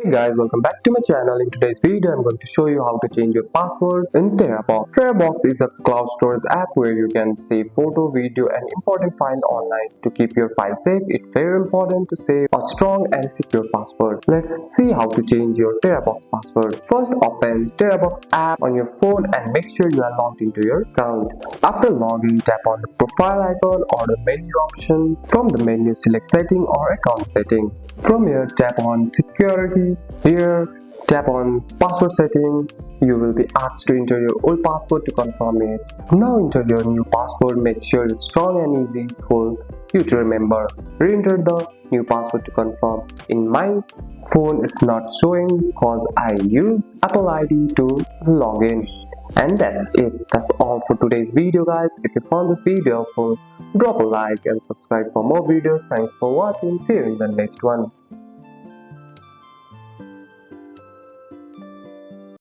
Hey guys, welcome back to my channel. In today's video, I'm going to show you how to change your password in Terabox. Terabox is a cloud storage app where you can save photo, video and important file online. To keep your file safe, it's very important to save a strong and secure password. Let's see how to change your Terabox password. First, open Terabox app on your phone and make sure you are logged into your account. After logging, tap on the profile icon or the menu option. From the menu, select setting or account setting. From here, tap on security. Here, tap on password setting. You will be asked to enter your old password to confirm it. Now enter your new password. Make sure it's strong and easy for you to remember. Re-enter the new password to confirm. In my phone, it's not showing because I use Apple ID to log in. And that's it. That's all for today's video, guys. If you found this video helpful, drop a like and subscribe for more videos. Thanks for watching. See you in the next one.